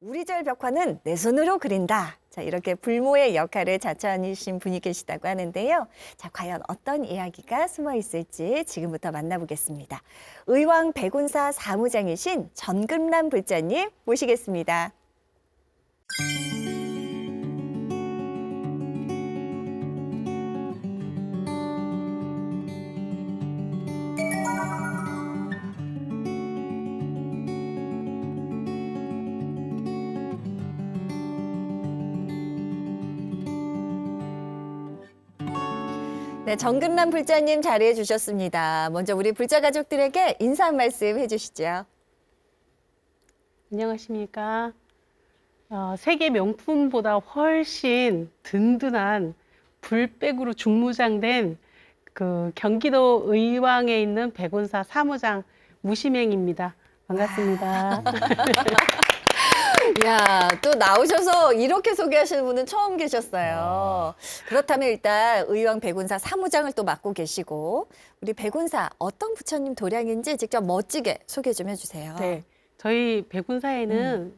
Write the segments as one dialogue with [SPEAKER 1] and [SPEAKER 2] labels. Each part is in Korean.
[SPEAKER 1] 우리절 벽화는 내 손으로 그린다. 자, 이렇게 불모의 역할을 자처하신 분이 계시다고 하는데요. 자, 과연 어떤 이야기가 숨어 있을지 지금부터 만나보겠습니다. 의왕 백운사 사무장이신 전금란 불자님 모시겠습니다. 네, 정근란 불자님 자리해 주셨습니다. 먼저 우리 불자 가족들에게 인사 한 말씀 해주시죠.
[SPEAKER 2] 안녕하십니까. 세계 명품보다 훨씬 든든한 불백으로 중무장된 그 경기도 의왕에 있는 백운사 사무장 무심행입니다. 반갑습니다.
[SPEAKER 1] 야, 또 나오셔서 이렇게 소개하시는 분은 처음 계셨어요. 그렇다면 일단 의왕 백운사 사무장을 또 맡고 계시고 우리 백운사 어떤 부처님 도량인지 직접 멋지게 소개 좀 해주세요.
[SPEAKER 2] 네, 저희 백운사에는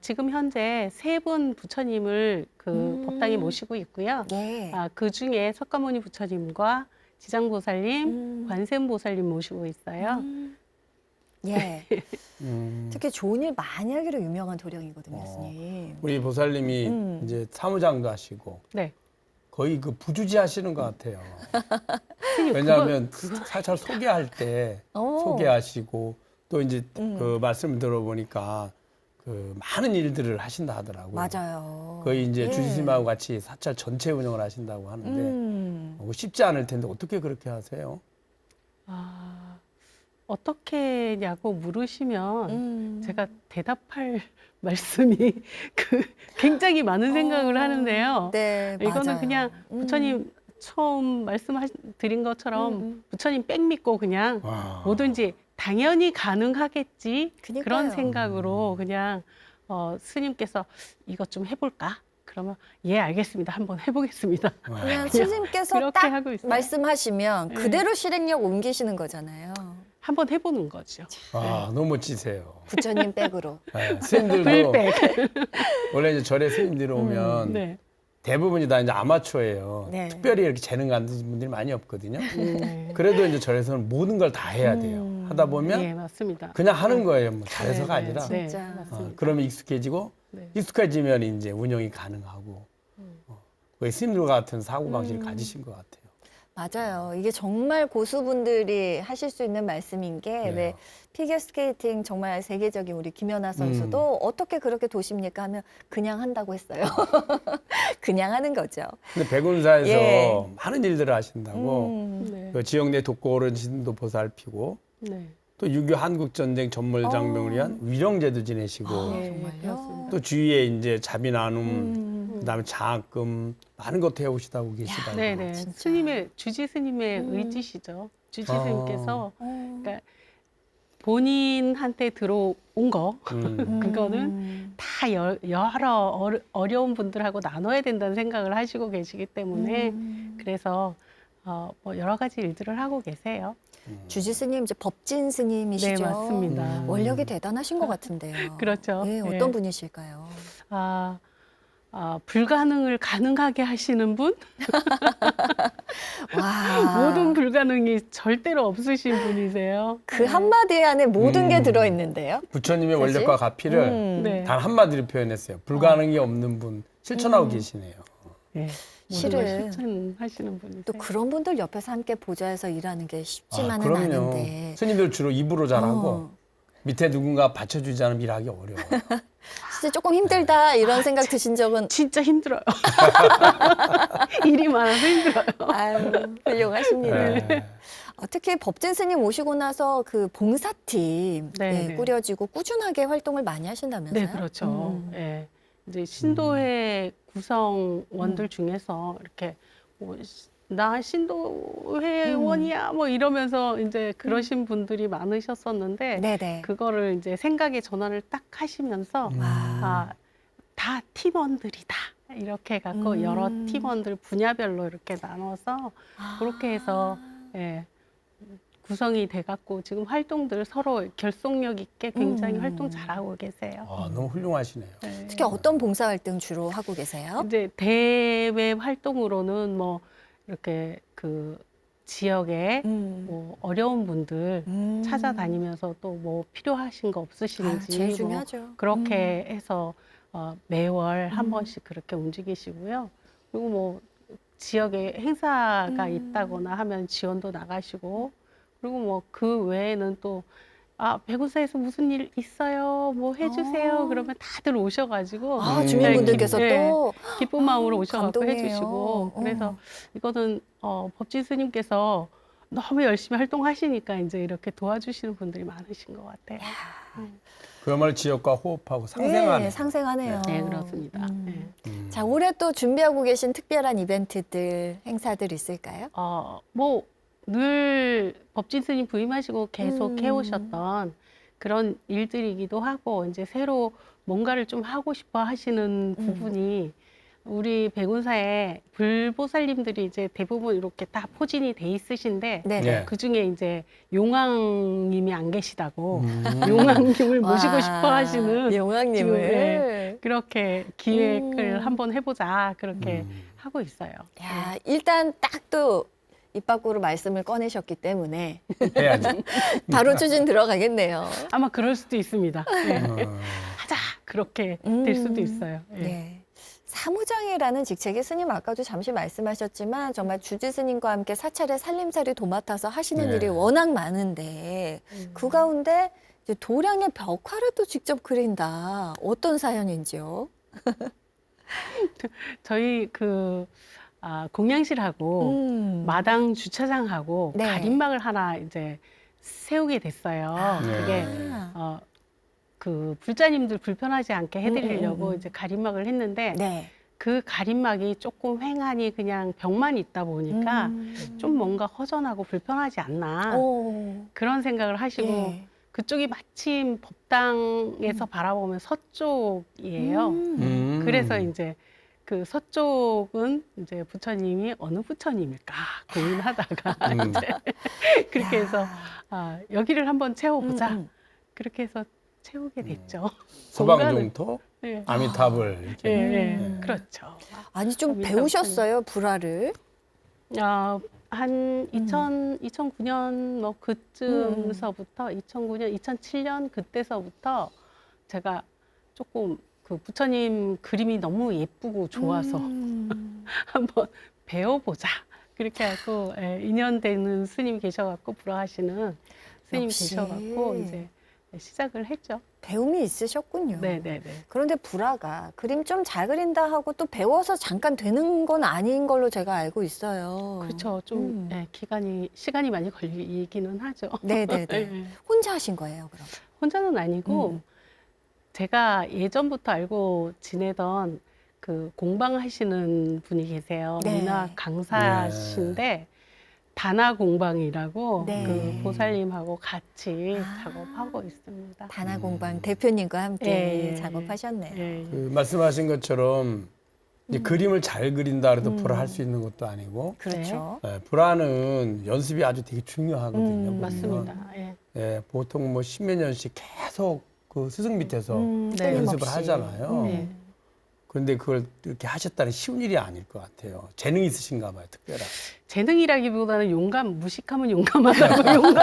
[SPEAKER 2] 지금 현재 세 분 부처님을 그 법당에 모시고 있고요.
[SPEAKER 1] 예.
[SPEAKER 2] 그 중에 석가모니 부처님과 지장보살님, 관세음보살님 모시고 있어요.
[SPEAKER 1] 예. 특히 좋은 일 많이 하기로 유명한 도량이거든요, 스님.
[SPEAKER 3] 우리 보살님이 이제 사무장도 하시고
[SPEAKER 2] 네.
[SPEAKER 3] 거의 그 부주지 하시는 것 같아요.
[SPEAKER 2] 스님,
[SPEAKER 3] 왜냐하면 살짝 소개할 때
[SPEAKER 1] 오.
[SPEAKER 3] 소개하시고 또 이제 그 말씀을 들어보니까 그 많은 일들을 하신다 하더라고요.
[SPEAKER 1] 맞아요.
[SPEAKER 3] 거의 이제
[SPEAKER 1] 예.
[SPEAKER 3] 주지스님하고 같이 사찰 전체 운영을 하신다고 하는데 쉽지 않을 텐데 어떻게 그렇게 하세요?
[SPEAKER 2] 어떻게냐고 물으시면 제가 대답할 말씀이 굉장히 많은 생각을 하는데요.
[SPEAKER 1] 네,
[SPEAKER 2] 이거는
[SPEAKER 1] 맞아요.
[SPEAKER 2] 그냥 부처님 처음 말씀드린 것처럼 부처님 백 믿고 그냥
[SPEAKER 3] 와.
[SPEAKER 2] 뭐든지 당연히 가능하겠지
[SPEAKER 1] 그니까요.
[SPEAKER 2] 그런 생각으로 그냥 스님께서 이것 좀 해볼까? 그러면 예 알겠습니다. 한번 해보겠습니다.
[SPEAKER 1] 그냥 스님께서
[SPEAKER 2] 그렇게
[SPEAKER 1] 딱
[SPEAKER 2] 하고 있어요.
[SPEAKER 1] 말씀하시면
[SPEAKER 2] 네.
[SPEAKER 1] 그대로 실행력 옮기시는 거잖아요.
[SPEAKER 2] 한번 해보는 거죠.
[SPEAKER 3] 아, 너무 멋지세요.
[SPEAKER 1] 부처님 백으로.
[SPEAKER 3] 네, 스님들도
[SPEAKER 2] 불백.
[SPEAKER 3] 원래 이제 절에 스님들이 오면
[SPEAKER 2] 네.
[SPEAKER 3] 대부분이 다 이제 아마추어예요.
[SPEAKER 1] 네.
[SPEAKER 3] 특별히 이렇게 재능 가진 분들이 많이 없거든요.
[SPEAKER 2] 네.
[SPEAKER 3] 그래도 이제 절에서는 모든 걸 다 해야 돼요. 하다 보면
[SPEAKER 2] 네, 맞습니다.
[SPEAKER 3] 그냥 하는 거예요. 뭐 잘해서가
[SPEAKER 2] 네,
[SPEAKER 3] 아니라.
[SPEAKER 2] 네,
[SPEAKER 1] 진짜.
[SPEAKER 2] 맞습니다.
[SPEAKER 3] 그러면 익숙해지고
[SPEAKER 2] 네.
[SPEAKER 3] 익숙해지면 이제 운영이 가능하고 거의 스님들 같은 사고방식을 가지신 것 같아요.
[SPEAKER 1] 맞아요. 이게 정말 고수분들이 하실 수 있는 말씀인 게
[SPEAKER 3] 네.
[SPEAKER 1] 왜 피겨스케이팅 정말 세계적인 우리 김연아 선수도 어떻게 그렇게 도십니까 하면 그냥 한다고 했어요. 그냥 하는 거죠.
[SPEAKER 3] 근데 백운사에서
[SPEAKER 1] 예.
[SPEAKER 3] 많은 일들을 하신다고
[SPEAKER 2] 네.
[SPEAKER 3] 그 지역 내 독고 어르신도 보살피고
[SPEAKER 2] 네.
[SPEAKER 3] 또 6.25 한국전쟁 전몰장병을 위한 위령제도 지내시고
[SPEAKER 2] 네,
[SPEAKER 1] 정말요?
[SPEAKER 2] 그렇습니다.
[SPEAKER 3] 또 주위에 이제 자비 나눔, 그다음에 장학금 많은 것 해오시다고 계시다고.
[SPEAKER 2] 네, 네.
[SPEAKER 1] 진짜.
[SPEAKER 2] 스님의 주지 스님의 의지시죠. 주지 스님께서 그러니까 본인한테 들어온 거 그거는 다 여러 어려운 분들하고 나눠야 된다는 생각을 하시고 계시기 때문에 그래서 뭐 여러 가지 일들을 하고 계세요.
[SPEAKER 1] 주지 스님 이제 법진 스님이시죠.
[SPEAKER 2] 네, 맞습니다.
[SPEAKER 1] 원력이 대단하신 것 같은데요.
[SPEAKER 2] 그렇죠.
[SPEAKER 1] 예,
[SPEAKER 2] 예.
[SPEAKER 1] 어떤 분이실까요?
[SPEAKER 2] 불가능을 가능하게 하시는 분?
[SPEAKER 1] 와,
[SPEAKER 2] 모든 불가능이 절대로 없으신 분이세요.
[SPEAKER 1] 그 한마디 안에 모든 게 들어있는데요.
[SPEAKER 3] 부처님의
[SPEAKER 1] 사실?
[SPEAKER 3] 원력과 가피를
[SPEAKER 2] 네.
[SPEAKER 3] 단 한마디로 표현했어요. 불가능이 없는 분 실천하고 계시네요.
[SPEAKER 2] 네.
[SPEAKER 1] 실은
[SPEAKER 2] 모든 걸 실천하시는 분이세요.
[SPEAKER 1] 또 그런 분들 옆에서 함께 보좌해서 일하는 게 쉽지만은
[SPEAKER 3] 그럼요.
[SPEAKER 1] 않은데.
[SPEAKER 3] 스님들 주로 입으로 잘하고
[SPEAKER 1] 어.
[SPEAKER 3] 밑에 누군가 받쳐주지 않으면 일하기 어려워요.
[SPEAKER 1] 진짜 조금 힘들다 이런 생각 드신 적은
[SPEAKER 2] 진짜 힘들어요. 일이 많아서 힘들어요.
[SPEAKER 1] 아유, 훌륭하십니다.
[SPEAKER 3] 네.
[SPEAKER 1] 특히 법진 스님 오시고 나서 그 봉사팀
[SPEAKER 2] 네,
[SPEAKER 1] 예,
[SPEAKER 2] 네.
[SPEAKER 1] 꾸려지고 꾸준하게 활동을 많이 하신다면서요?
[SPEAKER 2] 네, 그렇죠. 예. 이제 신도회 구성원들 중에서 이렇게 나 신도회원이야 뭐 이러면서 이제 그러신 분들이 많으셨었는데
[SPEAKER 1] 네네.
[SPEAKER 2] 그거를 이제 생각의 전환을 딱 하시면서 다 팀원들이다 이렇게 갖고 여러 팀원들 분야별로 이렇게 나눠서 그렇게 해서 예, 구성이 돼갖고 지금 활동들 서로 결속력 있게 굉장히 활동 잘하고 계세요.
[SPEAKER 3] 아, 너무 훌륭하시네요.
[SPEAKER 2] 네.
[SPEAKER 1] 특히 어떤 봉사활동 주로 하고 계세요?
[SPEAKER 2] 이제 대외 활동으로는 뭐 이렇게 그 지역에 뭐 어려운 분들 찾아다니면서 또 뭐 필요하신 거 없으신지
[SPEAKER 1] 제일
[SPEAKER 2] 뭐
[SPEAKER 1] 중요하죠.
[SPEAKER 2] 그렇게 해서 매월 한 번씩 그렇게 움직이시고요. 그리고 뭐 지역에 행사가 있다거나 하면 지원도 나가시고, 그리고 뭐 그 외에는 또 백운사에서 무슨 일 있어요? 뭐 해주세요. 그러면 다들 오셔가지고
[SPEAKER 1] 주민분들께서
[SPEAKER 2] 네,
[SPEAKER 1] 또
[SPEAKER 2] 기쁜 마음으로 오셔가지고
[SPEAKER 1] 감동이에요.
[SPEAKER 2] 해주시고, 그래서 이거는 법진 스님께서 너무 열심히 활동하시니까 이제 이렇게 도와주시는 분들이 많으신 것 같아요.
[SPEAKER 3] 그야말로 지역과 호흡하고 상생하는.
[SPEAKER 1] 네, 상생하네요.
[SPEAKER 2] 네, 그렇습니다. 네.
[SPEAKER 1] 자, 올해 또 준비하고 계신 특별한 이벤트들, 행사들 있을까요?
[SPEAKER 2] 뭐 늘 법진 스님 부임하시고 계속 해오셨던 그런 일들이기도 하고, 이제 새로 뭔가를 좀 하고 싶어 하시는 부분이 우리 백운사에 불보살님들이 이제 대부분 이렇게 다 포진이 돼 있으신데
[SPEAKER 1] 네.
[SPEAKER 3] 네.
[SPEAKER 2] 그 중에 이제 용왕님이 안 계시다고 용왕님을 모시고 싶어 하시는
[SPEAKER 1] 용왕님을.
[SPEAKER 2] 지금, 네, 그렇게 기획을 한번 해보자 그렇게 하고 있어요.
[SPEAKER 1] 야, 일단 딱 또 입 밖으로 말씀을 꺼내셨기 때문에
[SPEAKER 3] 해야지.
[SPEAKER 1] 바로 추진 들어가겠네요.
[SPEAKER 2] 아마 그럴 수도 있습니다. 네.
[SPEAKER 3] 어,
[SPEAKER 2] 하자 그렇게 될 수도 있어요. 예.
[SPEAKER 1] 네. 사무장이라는 직책이 스님 아까도 잠시 말씀하셨지만 정말 주지 스님과 함께 사찰의 살림살이 도맡아서 하시는
[SPEAKER 3] 네.
[SPEAKER 1] 일이 워낙 많은데 그 가운데 이제 도량의 벽화를 또 직접 그린다. 어떤 사연인지요?
[SPEAKER 2] 저희 그 공양실하고 마당 주차장하고
[SPEAKER 1] 네.
[SPEAKER 2] 가림막을 하나 이제 세우게 됐어요.
[SPEAKER 3] 네.
[SPEAKER 2] 그게 그 불자님들 불편하지 않게 해드리려고 이제 가림막을 했는데
[SPEAKER 1] 네.
[SPEAKER 2] 그 가림막이 조금 횡하니 그냥 벽만 있다 보니까 좀 뭔가 허전하고 불편하지 않나
[SPEAKER 1] 오.
[SPEAKER 2] 그런 생각을 하시고
[SPEAKER 1] 예.
[SPEAKER 2] 그쪽이 마침 법당에서 바라보면 서쪽이에요. 그래서 이제 그 서쪽은 이제 부처님이 어느 부처님일까 고민하다가 이제 그렇게 해서 여기를 한번 채워보자. 그렇게 해서 채우게 됐죠.
[SPEAKER 3] 소방종토,
[SPEAKER 2] 네.
[SPEAKER 3] 아미타불 이렇게.
[SPEAKER 2] 네, 그렇죠.
[SPEAKER 1] 아니 좀
[SPEAKER 2] 아미타불.
[SPEAKER 1] 배우셨어요 불화를?
[SPEAKER 2] 한 2009년 뭐 그쯤서부터 2009년, 2007년 그때서부터 제가 조금 그 부처님 그림이 너무 예쁘고 좋아서 한번 배워보자. 그렇게 하고 인연 되는 스님 계셔갖고 불화하시는 스님
[SPEAKER 1] 역시.
[SPEAKER 2] 계셔갖고 이제 시작을 했죠.
[SPEAKER 1] 배움이 있으셨군요.
[SPEAKER 2] 네네네.
[SPEAKER 1] 그런데 불화가 그림 좀 잘 그린다 하고 또 배워서 잠깐 되는 건 아닌 걸로 제가 알고 있어요.
[SPEAKER 2] 그렇죠. 좀 시간이 많이 걸리기는 하죠.
[SPEAKER 1] 네네네.
[SPEAKER 2] 네.
[SPEAKER 1] 혼자 하신 거예요, 그럼?
[SPEAKER 2] 혼자는 아니고 제가 예전부터 알고 지내던 그 공방하시는 분이 계세요.
[SPEAKER 1] 네.
[SPEAKER 2] 문화 강사신데 다나 공방이라고
[SPEAKER 1] 네.
[SPEAKER 2] 그 보살님하고 같이 작업하고 있습니다.
[SPEAKER 1] 다나공방 대표님과 함께
[SPEAKER 2] 예,
[SPEAKER 1] 작업하셨네요.
[SPEAKER 2] 예.
[SPEAKER 3] 그 말씀하신 것처럼 이제 그림을 잘 그린다 그래도 불화할 수 있는 것도 아니고
[SPEAKER 1] 그렇죠.
[SPEAKER 3] 불화는 연습이 아주 되게 중요하거든요. 보면.
[SPEAKER 2] 맞습니다. 예.
[SPEAKER 3] 예, 보통 뭐 십몇 년씩 계속 그 스승 밑에서
[SPEAKER 2] 네.
[SPEAKER 3] 연습을
[SPEAKER 1] 끊임없이.
[SPEAKER 3] 하잖아요.
[SPEAKER 2] 네.
[SPEAKER 3] 그런데 그걸 이렇게 하셨다는 쉬운 일이 아닐 것 같아요. 재능이 있으신가 봐요, 특별한.
[SPEAKER 2] 재능이라기보다는 무식하면 용감하다고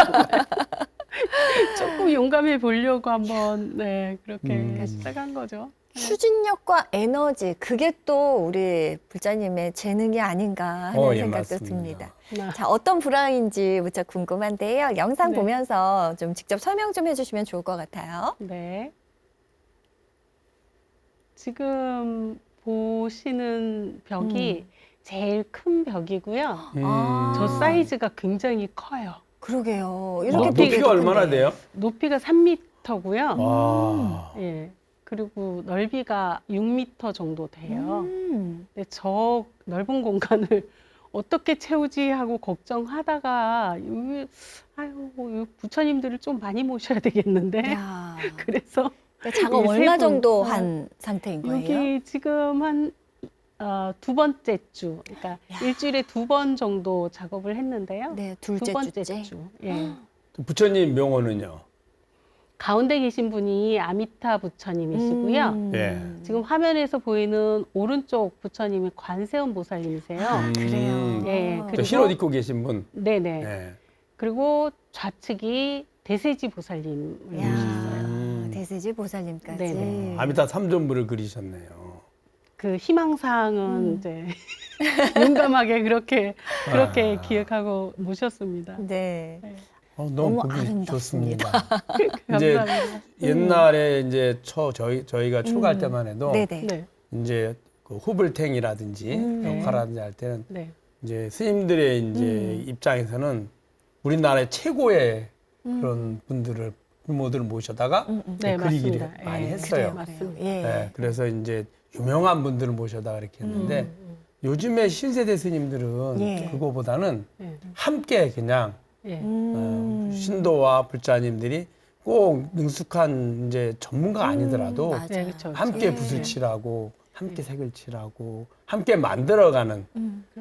[SPEAKER 2] 조금 용감해 보려고 한번 그렇게 시작한 거죠.
[SPEAKER 1] 추진력과 에너지, 그게 또 우리 불자님의 재능이 아닌가 하는
[SPEAKER 3] 예,
[SPEAKER 1] 생각도
[SPEAKER 3] 맞습니다.
[SPEAKER 1] 듭니다. 자, 어떤 불화인지 무척 궁금한데요. 영상
[SPEAKER 2] 네.
[SPEAKER 1] 보면서 좀 직접 설명 좀 해주시면 좋을 것 같아요.
[SPEAKER 2] 네. 지금 보시는 벽이 제일 큰 벽이고요. 저 사이즈가 굉장히 커요.
[SPEAKER 1] 그러게요. 이렇게
[SPEAKER 3] 높이가
[SPEAKER 1] 보기에도
[SPEAKER 3] 얼마나
[SPEAKER 1] 큰데.
[SPEAKER 3] 돼요?
[SPEAKER 2] 높이가 3m고요.
[SPEAKER 3] 와.
[SPEAKER 2] 예. 그리고 넓이가 6m 정도 돼요. 근데 저 넓은 공간을 어떻게 채우지 하고 걱정하다가 아유, 부처님들을 좀 많이 모셔야 되겠는데.
[SPEAKER 1] 야.
[SPEAKER 2] 그래서
[SPEAKER 1] 작업
[SPEAKER 2] 이
[SPEAKER 1] 얼마
[SPEAKER 2] 세 분,
[SPEAKER 1] 정도 한 상태인 거예요?
[SPEAKER 2] 여기 지금 한 두 번째 주, 그러니까 일주일에 2번 정도 작업을 했는데요.
[SPEAKER 1] 네,
[SPEAKER 2] 두
[SPEAKER 1] 둘째
[SPEAKER 2] 번째
[SPEAKER 1] 주째.
[SPEAKER 2] 주. 예.
[SPEAKER 3] 부처님 명호는요?
[SPEAKER 2] 가운데 계신 분이 아미타 부처님이시고요.
[SPEAKER 3] 예.
[SPEAKER 2] 지금 화면에서 보이는 오른쪽 부처님이 관세음 보살님이세요.
[SPEAKER 1] 그래요.
[SPEAKER 2] 예,
[SPEAKER 3] 저
[SPEAKER 2] 그리고
[SPEAKER 3] 흰옷 입고 계신 분.
[SPEAKER 2] 네네.
[SPEAKER 3] 예.
[SPEAKER 2] 그리고 좌측이 대세지 보살님을
[SPEAKER 1] 야,
[SPEAKER 2] 모셨어요.
[SPEAKER 1] 대세지 보살님까지.
[SPEAKER 2] 네네.
[SPEAKER 3] 아미타 삼존부를 그리셨네요.
[SPEAKER 2] 그 희망사항은 이제 용감하게 그렇게
[SPEAKER 3] 아.
[SPEAKER 2] 기획하고 모셨습니다.
[SPEAKER 1] 네.
[SPEAKER 3] 너무
[SPEAKER 1] 너무
[SPEAKER 3] 보기
[SPEAKER 1] 아름답습니다.
[SPEAKER 3] 좋습니다. 이제
[SPEAKER 2] 감사합니다.
[SPEAKER 3] 옛날에 이제 저희가 출가할 때만 해도
[SPEAKER 1] 네네.
[SPEAKER 2] 네,
[SPEAKER 3] 이제 그 후불탱이라든지
[SPEAKER 2] 네.
[SPEAKER 3] 역할하든지 할 때는
[SPEAKER 2] 네,
[SPEAKER 3] 이제 스님들의 이제 입장에서는 우리나라의 최고의 그런 분들을 부모들을 모셔다가
[SPEAKER 2] 네,
[SPEAKER 3] 그리기를
[SPEAKER 2] 맞습니다.
[SPEAKER 3] 많이
[SPEAKER 2] 예,
[SPEAKER 3] 했어요.
[SPEAKER 2] 그래요, 맞습니다.
[SPEAKER 1] 예.
[SPEAKER 3] 네, 그래서 이제 유명한 분들을 모셔다가 이렇게 했는데 요즘에 신세대 스님들은
[SPEAKER 1] 예.
[SPEAKER 3] 그거보다는
[SPEAKER 2] 예,
[SPEAKER 3] 함께 그냥
[SPEAKER 2] 예.
[SPEAKER 3] 신도와 불자님들이 꼭 능숙한 이제 전문가가 아니더라도
[SPEAKER 1] 맞아요.
[SPEAKER 2] 네, 그렇죠.
[SPEAKER 3] 함께
[SPEAKER 1] 예.
[SPEAKER 3] 붓을 칠하고 함께 색을 칠하고 함께 만들어가는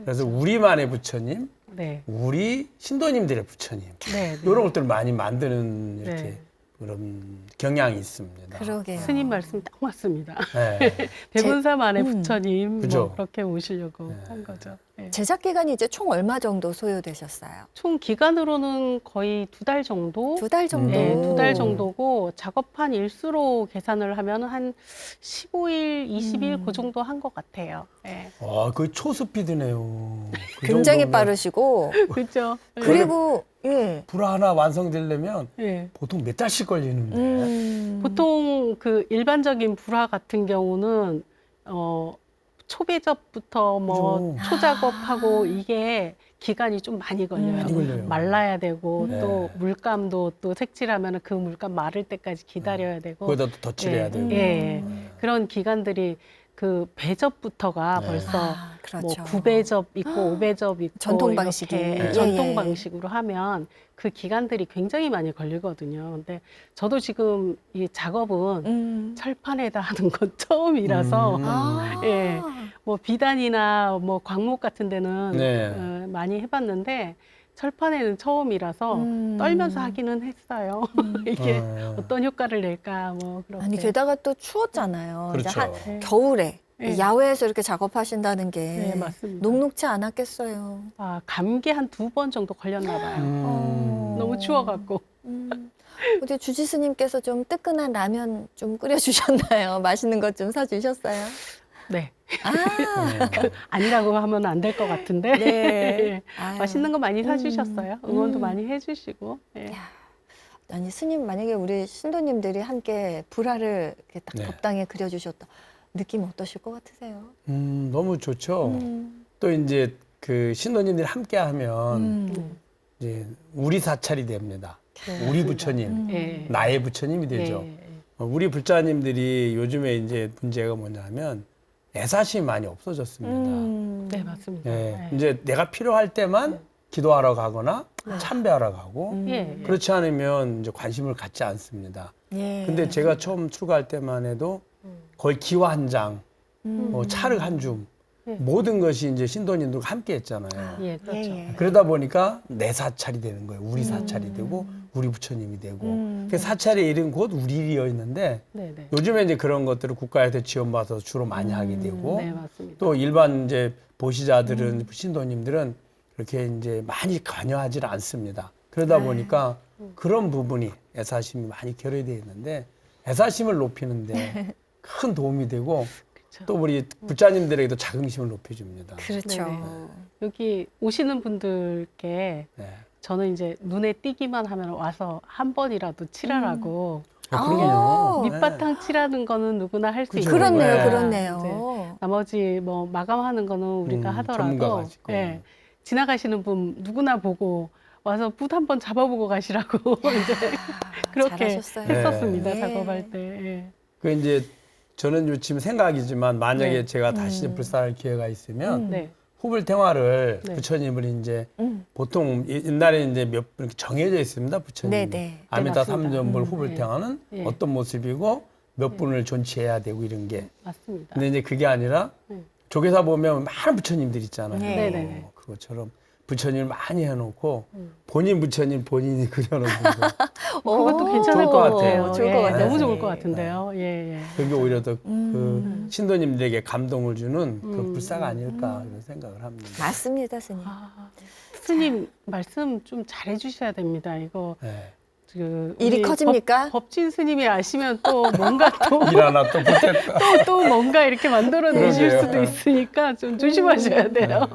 [SPEAKER 3] 그래서 우리만의 부처님,
[SPEAKER 2] 네,
[SPEAKER 3] 우리 신도님들의 부처님
[SPEAKER 2] 네, 네.
[SPEAKER 3] 이런 것들을 많이 만드는 이렇게
[SPEAKER 2] 네.
[SPEAKER 3] 그런 경향이 있습니다.
[SPEAKER 1] 그러게요.
[SPEAKER 2] 스님 말씀 딱 맞습니다.
[SPEAKER 3] 네.
[SPEAKER 2] 백운사만의 부처님
[SPEAKER 3] 그죠.
[SPEAKER 2] 뭐 그렇게 모시려고 한 거죠. 예.
[SPEAKER 1] 제작 기간이 이제 총 얼마 정도 소요되셨어요?
[SPEAKER 2] 총 기간으로는 거의 2달 정도.
[SPEAKER 1] 2달 정도.
[SPEAKER 2] 네, 2달 정도고 작업한 일수로 계산을 하면 한 15일, 20일 그 정도 한 것 같아요. 예.
[SPEAKER 3] 거의 초스피드네요. 그
[SPEAKER 1] 굉장히
[SPEAKER 3] 정도면
[SPEAKER 1] 빠르시고
[SPEAKER 2] 그렇죠.
[SPEAKER 1] 그리고 예.
[SPEAKER 3] 불 하나 완성되려면
[SPEAKER 2] 예.
[SPEAKER 3] 보통 몇 달씩 걸리는데
[SPEAKER 2] 보통 그 일반적인 불화 같은 경우는 초배접부터 뭐
[SPEAKER 3] 그죠.
[SPEAKER 2] 초작업하고 이게 기간이 좀 많이 걸려요.
[SPEAKER 3] 많이 걸려요.
[SPEAKER 2] 말라야 되고
[SPEAKER 3] 네.
[SPEAKER 2] 또 물감도 또 색칠하면 그 물감 마를 때까지 기다려야 되고
[SPEAKER 3] 거기다 또 덧칠해야
[SPEAKER 2] 예,
[SPEAKER 3] 되고.
[SPEAKER 2] 예. 그런 기간들이 그 배접부터가
[SPEAKER 3] 네.
[SPEAKER 2] 벌써
[SPEAKER 1] 아, 그렇죠.
[SPEAKER 2] 뭐 9배접 있고 5배접 있고
[SPEAKER 1] 전통 방식이.
[SPEAKER 2] 이렇게
[SPEAKER 1] 예,
[SPEAKER 2] 전통
[SPEAKER 1] 예.
[SPEAKER 2] 방식으로 하면 그 기간들이 굉장히 많이 걸리거든요. 근데 저도 지금 이 작업은 철판에다 하는 건 처음이라서
[SPEAKER 1] 아.
[SPEAKER 2] 예. 뭐 비단이나 뭐 광목 같은 데는
[SPEAKER 3] 네.
[SPEAKER 2] 많이 해봤는데 철판에는 처음이라서 떨면서 하기는 했어요. 이게 어떤 효과를 낼까 뭐 그렇게.
[SPEAKER 1] 아니 게다가 또 추웠잖아요. 이제
[SPEAKER 3] 그렇죠.
[SPEAKER 1] 겨울에
[SPEAKER 2] 네.
[SPEAKER 1] 야외에서 이렇게 작업하신다는 게
[SPEAKER 2] 네, 맞습니다.
[SPEAKER 1] 녹록치 않았겠어요.
[SPEAKER 2] 아, 감기 한 2번 정도 걸렸나 봐요. 너무 추워갖고.
[SPEAKER 1] 어제 주지스님께서 좀 뜨끈한 라면 좀 끓여주셨나요? 맛있는 것 좀 사주셨어요?
[SPEAKER 2] 네.
[SPEAKER 1] 아,
[SPEAKER 2] 아니라고 하면 안 될 것 같은데.
[SPEAKER 1] 네. 아유.
[SPEAKER 2] 맛있는 거 많이 사주셨어요. 응원도 많이 해주시고. 예.
[SPEAKER 1] 아니 스님 만약에 우리 신도님들이 함께 불화를 이렇게 딱
[SPEAKER 3] 네.
[SPEAKER 1] 법당에 그려주셨다. 느낌 어떠실 것 같으세요?
[SPEAKER 3] 너무 좋죠. 또 이제 그 신도님들이 함께 하면 이제 우리 사찰이 됩니다. 우리 부처님,
[SPEAKER 2] 예.
[SPEAKER 3] 나의 부처님이 되죠.
[SPEAKER 2] 예.
[SPEAKER 3] 우리 불자님들이 요즘에 이제 문제가 뭐냐면 애사심이 많이 없어졌습니다.
[SPEAKER 2] 네, 맞습니다.
[SPEAKER 3] 예,
[SPEAKER 2] 예.
[SPEAKER 3] 이제 내가 필요할 때만 기도하러 가거나 참배하러 가고
[SPEAKER 2] 예.
[SPEAKER 3] 그렇지 않으면 이제 관심을 갖지 않습니다.
[SPEAKER 1] 예.
[SPEAKER 3] 근데 제가 처음 출가할 때만 해도 거의 기와 한 장, 차륵 한 줌, 모든 것이 이제 신도님들과 함께 했잖아요.
[SPEAKER 2] 예, 그렇죠.
[SPEAKER 1] 예, 예.
[SPEAKER 3] 그러다 보니까 내 사찰이 되는 거예요. 우리 사찰이 되고 우리 부처님이 되고 그 사찰의 일은 곧 우리 일이었는데
[SPEAKER 2] 네, 네.
[SPEAKER 3] 요즘에 이제 그런 것들을 국가에서 지원받아서 주로 많이 하게 되고
[SPEAKER 2] 네, 맞습니다.
[SPEAKER 3] 또 일반 이제 보시자들은 신도님들은 그렇게 이제 많이 관여하지 않습니다. 그러다 보니까 그런 부분이 애사심이 많이 결여되어 있는데 애사심을 높이는데 큰 도움이 되고
[SPEAKER 2] 그렇죠.
[SPEAKER 3] 또 우리 불자님들에게도 자긍심을 높여줍니다.
[SPEAKER 1] 그렇죠.
[SPEAKER 2] 네네. 여기 오시는 분들께
[SPEAKER 3] 네.
[SPEAKER 2] 저는 이제 눈에 띄기만 하면 와서 한 번이라도 칠하라고
[SPEAKER 3] 그럼요.
[SPEAKER 2] 밑바탕 칠하는 거는 누구나 할 수
[SPEAKER 3] 그죠.
[SPEAKER 2] 있는
[SPEAKER 1] 그렇네요,
[SPEAKER 3] 네.
[SPEAKER 1] 그렇네요.
[SPEAKER 2] 나머지 뭐 마감하는 거는 우리가
[SPEAKER 3] 전문가가
[SPEAKER 2] 하더라도
[SPEAKER 3] 하시고.
[SPEAKER 2] 예, 지나가시는 분 누구나 보고 와서 붓 한번 잡아보고 가시라고 이제 그렇게
[SPEAKER 1] 잘하셨어요.
[SPEAKER 2] 했었습니다.
[SPEAKER 1] 네.
[SPEAKER 2] 작업할 때. 예.
[SPEAKER 3] 그 이제 저는 지금 생각이지만 만약에
[SPEAKER 2] 네.
[SPEAKER 3] 제가 다시 불사할 기회가 있으면
[SPEAKER 2] 네.
[SPEAKER 3] 후불탱화를
[SPEAKER 2] 네.
[SPEAKER 3] 부처님을 이제 보통 옛날에 이제 몇 분 정해져 있습니다. 부처님.
[SPEAKER 1] 네, 네.
[SPEAKER 3] 아미타
[SPEAKER 2] 네, 맞습니다.
[SPEAKER 3] 삼전불 후불탱화는
[SPEAKER 2] 네.
[SPEAKER 3] 어떤 모습이고 몇 분을 존치해야 되고 이런 게.
[SPEAKER 2] 맞습니다.
[SPEAKER 3] 근데 이제 그게 아니라 조계사 보면 많은 부처님들 있잖아요.
[SPEAKER 1] 네.
[SPEAKER 2] 네네네.
[SPEAKER 3] 그것처럼 부처님을 많이 해놓고 본인 부처님 본인이 그려놓은 거.
[SPEAKER 2] 그것도
[SPEAKER 1] 오,
[SPEAKER 2] 괜찮을
[SPEAKER 3] 좋을
[SPEAKER 2] 것
[SPEAKER 3] 것
[SPEAKER 2] 같아요.
[SPEAKER 3] 같아요.
[SPEAKER 1] 좋을 것
[SPEAKER 2] 예,
[SPEAKER 1] 같아요.
[SPEAKER 2] 너무 좋을
[SPEAKER 1] 네.
[SPEAKER 2] 것 같은데요. 예, 예.
[SPEAKER 3] 그게 오히려 더 그
[SPEAKER 1] 음.
[SPEAKER 3] 신도님들에게 감동을 주는 그런 불사가 아닐까 이런 생각을 합니다.
[SPEAKER 1] 맞습니다, 스님.
[SPEAKER 2] 아, 스님 말씀 좀 잘해주셔야 됩니다. 이거
[SPEAKER 3] 네.
[SPEAKER 2] 그
[SPEAKER 1] 일이
[SPEAKER 2] 우리
[SPEAKER 1] 커집니까?
[SPEAKER 2] 법진 스님이 아시면 또 뭔가
[SPEAKER 3] 일 하나 또 붙였다.
[SPEAKER 2] 또 뭔가 이렇게 만들어내실
[SPEAKER 3] 그러게요.
[SPEAKER 2] 수도 있으니까 좀 조심하셔야 돼요.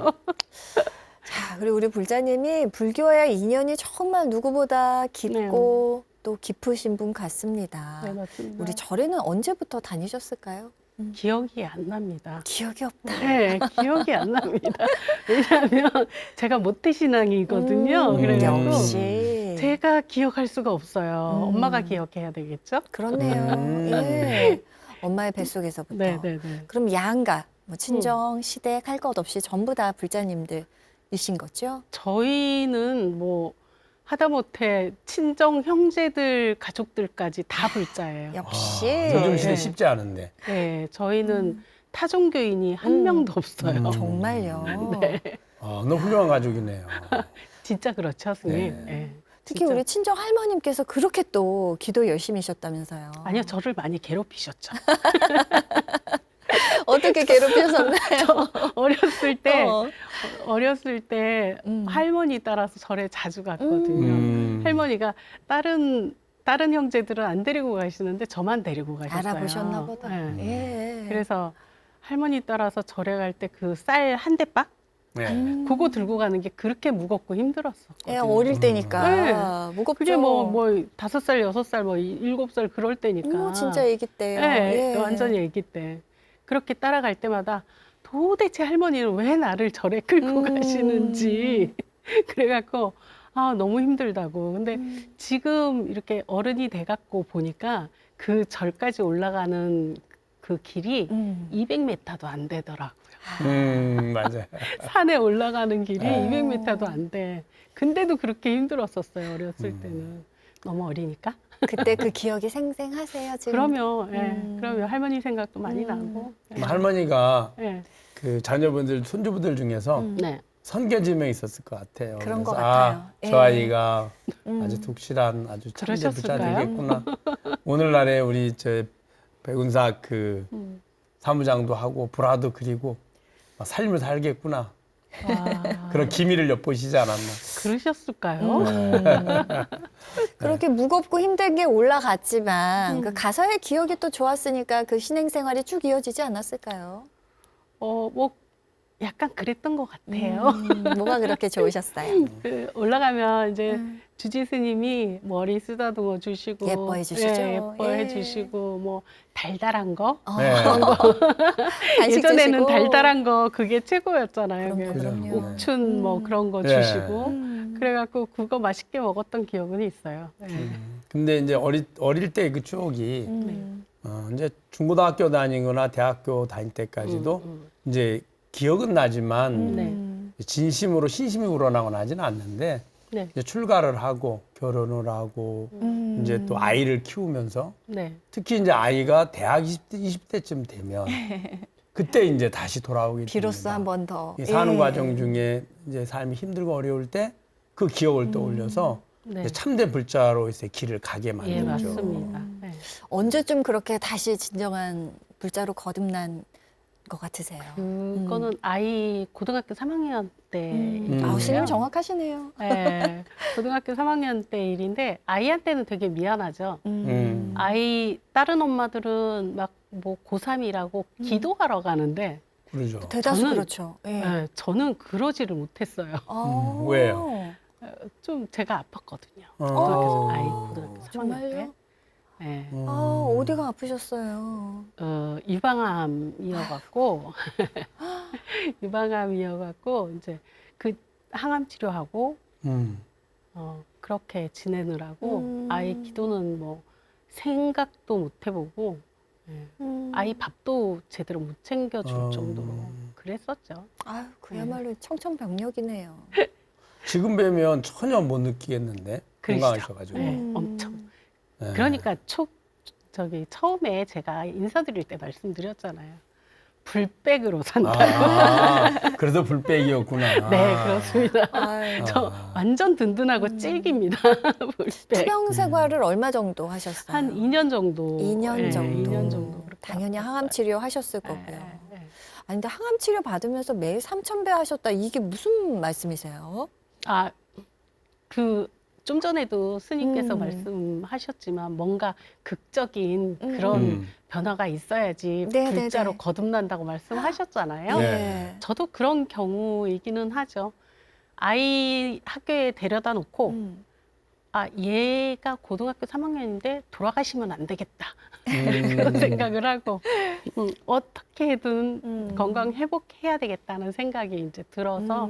[SPEAKER 1] 자, 그리고 우리 불자님이 불교와의 인연이 정말 누구보다 깊고 또 깊으신 분 같습니다.
[SPEAKER 2] 네, 맞습니다.
[SPEAKER 1] 우리 절에는 언제부터 다니셨을까요?
[SPEAKER 2] 기억이 안 납니다.
[SPEAKER 1] 기억이 없다.
[SPEAKER 2] 네, 기억이 안 납니다. 왜냐하면 제가 모태신앙이거든요. 그래갖고
[SPEAKER 1] 역시.
[SPEAKER 2] 제가 기억할 수가 없어요.
[SPEAKER 1] 음.
[SPEAKER 2] 엄마가 기억해야 되겠죠?
[SPEAKER 1] 그렇네요. 예. 엄마의 뱃속에서부터.
[SPEAKER 2] 네, 네, 네.
[SPEAKER 1] 그럼 양가, 뭐 친정, 시댁 할 것 없이 전부 다 불자님들이신 거죠?
[SPEAKER 2] 저희는 뭐 하다못해 친정 형제들 가족들까지 다 불자예요.
[SPEAKER 1] 역시.
[SPEAKER 3] 요즘 시대
[SPEAKER 2] 네.
[SPEAKER 3] 쉽지 않은데.
[SPEAKER 2] 네, 저희는 타종교인이 한 명도 없어요.
[SPEAKER 1] 정말요.
[SPEAKER 2] 네.
[SPEAKER 3] 너무 훌륭한 가족이네요.
[SPEAKER 2] 진짜 그렇죠, 스님.
[SPEAKER 3] 네.
[SPEAKER 2] 네,
[SPEAKER 1] 특히
[SPEAKER 2] 진짜.
[SPEAKER 1] 우리 친정 할머님께서 그렇게 또 기도 열심히셨다면서요.
[SPEAKER 2] 아니요, 저를 많이 괴롭히셨죠.
[SPEAKER 1] 어떻게 괴롭히셨나요?
[SPEAKER 2] 어렸을 때,
[SPEAKER 1] 어.
[SPEAKER 2] 어렸을 때 할머니 따라서 절에 자주 갔거든요. 할머니가 다른 형제들은 안 데리고 가시는데 저만 데리고 가셨어요.
[SPEAKER 1] 알아보셨나 보다.
[SPEAKER 2] 네.
[SPEAKER 1] 예.
[SPEAKER 2] 그래서 할머니 따라서 절에 갈 때 그 쌀 한 대박
[SPEAKER 3] 네.
[SPEAKER 2] 그거 들고 가는 게 그렇게 무겁고 힘들었었거든요.
[SPEAKER 1] 예, 어릴 때니까
[SPEAKER 2] 네.
[SPEAKER 1] 무겁죠.
[SPEAKER 2] 그게 뭐 5살, 6살, 뭐 7살 그럴 때니까.
[SPEAKER 1] 진짜 아기 때요.
[SPEAKER 2] 네,
[SPEAKER 1] 예.
[SPEAKER 2] 완전히 아기 때. 그렇게 따라갈 때마다 도대체 할머니는 왜 나를 절에 끌고 가시는지. 그래갖고, 너무 힘들다고. 근데 지금 이렇게 어른이 돼갖고 보니까 그 절까지 올라가는 그 길이 200m도 안 되더라고요.
[SPEAKER 3] 맞아요.
[SPEAKER 2] 산에 올라가는 길이
[SPEAKER 1] 어.
[SPEAKER 2] 200m도 안 돼. 근데도 그렇게 힘들었었어요, 어렸을 때는. 너무 어리니까.
[SPEAKER 1] 그때 그 기억이 생생하세요, 지금?
[SPEAKER 2] 그러면, 예, 그러면 할머니 생각도 많이 나고. 예.
[SPEAKER 3] 할머니가
[SPEAKER 2] 예.
[SPEAKER 3] 그 자녀분들, 손주분들 중에서
[SPEAKER 2] 네.
[SPEAKER 3] 선교지명이 있을 것 같아요.
[SPEAKER 1] 그런 것
[SPEAKER 3] 그래서
[SPEAKER 1] 같아요.
[SPEAKER 3] 저
[SPEAKER 1] 예.
[SPEAKER 3] 아이가 아주 독실한 아주 참된 부자
[SPEAKER 2] 그러셨을까요?
[SPEAKER 3] 되겠구나. 오늘날에 우리 저 백운사 그 사무장도 하고 불화도 그리고 막 삶을 살겠구나.
[SPEAKER 2] 와,
[SPEAKER 3] 그런 기미를 엿보시지 않았나.
[SPEAKER 2] 그러셨을까요?
[SPEAKER 1] 그렇게 무겁고 힘들게 올라갔지만 그 가서의 기억이 또 좋았으니까 그 신행 생활이 쭉 이어지지 않았을까요?
[SPEAKER 2] 뭐, 약간 그랬던 것 같아요.
[SPEAKER 1] 뭐가 그렇게 좋으셨어요?
[SPEAKER 2] 그 올라가면 이제 주지 스님이 머리 쓰다듬어 주시고
[SPEAKER 1] 예뻐해 주시죠.
[SPEAKER 2] 예, 예뻐해
[SPEAKER 1] 예.
[SPEAKER 2] 주시고 뭐 달달한 거
[SPEAKER 3] 네.
[SPEAKER 1] 간식
[SPEAKER 2] 예전에는
[SPEAKER 1] 주시고.
[SPEAKER 2] 달달한 거 그게 최고였잖아요.
[SPEAKER 1] 그럼요,
[SPEAKER 2] 그래서
[SPEAKER 1] 그럼요.
[SPEAKER 2] 옥춘 뭐 그런 거
[SPEAKER 3] 네.
[SPEAKER 2] 주시고 그래갖고 그거 맛있게 먹었던 기억은 있어요. 예.
[SPEAKER 3] 근데 이제 어릴 때 그 추억이 이제 중고등학교 다니거나 대학교 다닐 때까지도 이제 기억은 나지만
[SPEAKER 2] 네.
[SPEAKER 3] 진심으로 신심이 우러나거나 하지는 않는데
[SPEAKER 2] 네.
[SPEAKER 3] 이제 출가를 하고 결혼을 하고 이제 또 아이를 키우면서
[SPEAKER 2] 네.
[SPEAKER 3] 특히 이제 아이가 대학 20대쯤 되면 그때 이제 다시 돌아오게
[SPEAKER 1] 비로소
[SPEAKER 3] 됩니다.
[SPEAKER 1] 한 번 더.
[SPEAKER 3] 이 사는
[SPEAKER 1] 예.
[SPEAKER 3] 과정 중에 이제 삶이 힘들고 어려울 때 그 기억을 떠올려서
[SPEAKER 2] 네.
[SPEAKER 3] 이제 참된 불자로서의 길을 가게
[SPEAKER 2] 예,
[SPEAKER 3] 만들죠.
[SPEAKER 2] 맞습니다. 네.
[SPEAKER 1] 언제쯤 그렇게 다시 진정한 불자로 거듭난 것 같으세요?
[SPEAKER 2] 그거는 아이 고등학교 3학년 때
[SPEAKER 1] 아우, 신임
[SPEAKER 2] 일이에요.
[SPEAKER 1] 정확하시네요.
[SPEAKER 2] 네, 고등학교 3학년 때 일인데 아이한테는 되게 미안하죠. 아이 다른 엄마들은 막 뭐 고3이라고 기도하러 가는데
[SPEAKER 3] 그러죠.
[SPEAKER 1] 대다수
[SPEAKER 2] 저는-
[SPEAKER 1] 그렇죠. 예.
[SPEAKER 2] 네, 저는 그러지를 못했어요.
[SPEAKER 3] 왜요?
[SPEAKER 2] 좀 제가 아팠거든요.
[SPEAKER 3] 어.
[SPEAKER 2] 아이 고등학교 3학년 때.
[SPEAKER 1] 정말요?
[SPEAKER 2] 네.
[SPEAKER 1] 아, 어디가 아프셨어요?
[SPEAKER 2] 유방암이어갖고 유방암이어갖고 이제 그 항암 치료하고 그렇게 지내느라고 아이 기도는 뭐 생각도 못 해보고 아이 밥도 제대로 못 챙겨줄 정도로 그랬었죠.
[SPEAKER 1] 아유, 그야말로 청천벽력이네요.
[SPEAKER 3] 지금 뵈면 전혀 못 느끼겠는데
[SPEAKER 2] 그러시죠.
[SPEAKER 3] 건강하셔가지고.
[SPEAKER 2] 네, 엄청.
[SPEAKER 3] 네.
[SPEAKER 2] 그러니까 처음에 제가 인사드릴 때 말씀드렸잖아요. 불백으로 산다.
[SPEAKER 3] 그래서 불백이었구나.
[SPEAKER 2] 네, 그렇습니다.
[SPEAKER 1] 아유,
[SPEAKER 2] 저 완전 든든하고 질깁니다. 불백.
[SPEAKER 1] 투병 생활을 얼마 정도 하셨어요?
[SPEAKER 2] 한 2년 정도.
[SPEAKER 1] 2년
[SPEAKER 2] 예,
[SPEAKER 1] 정도.
[SPEAKER 2] 2년 정도. 그렇게
[SPEAKER 1] 당연히
[SPEAKER 2] 왔었어요.
[SPEAKER 1] 항암 치료 하셨을
[SPEAKER 2] 예,
[SPEAKER 1] 거고요.
[SPEAKER 2] 예, 예.
[SPEAKER 1] 아니 근데 항암 치료 받으면서 매일 3,000배 하셨다. 이게 무슨 말씀이세요?
[SPEAKER 2] 아, 그 좀 전에도 스님께서
[SPEAKER 1] 음.
[SPEAKER 2] 말씀하셨지만 뭔가 극적인 그런 변화가 있어야지
[SPEAKER 1] 네, 네,
[SPEAKER 2] 불자로
[SPEAKER 1] 네.
[SPEAKER 2] 거듭난다고 말씀하셨잖아요.
[SPEAKER 3] 네.
[SPEAKER 2] 저도 그런 경우이기는 하죠. 아이 학교에 데려다 놓고 아, 얘가 고등학교 3학년인데 돌아가시면 안 되겠다. 그런 생각을 하고 어떻게든 건강 회복해야 되겠다는 생각이 이제 들어서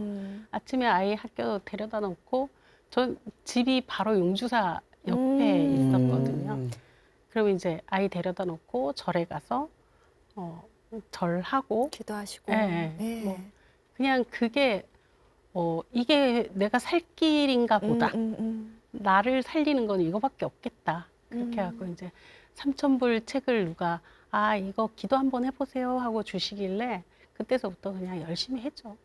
[SPEAKER 2] 아침에 아이 학교 데려다 놓고 전 집이 바로 용주사 옆에 있었거든요. 그러면 이제 아이 데려다 놓고 절에 가서 절하고
[SPEAKER 1] 기도하시고.
[SPEAKER 2] 예,
[SPEAKER 1] 네.
[SPEAKER 2] 뭐 그냥 그게 이게 내가 살 길인가 보다. 나를 살리는 건 이거밖에 없겠다. 그렇게 하고 이제 3,000불 책을 누가 이거 기도 한번 해보세요 하고 주시길래 그때서부터 그냥 열심히 했죠.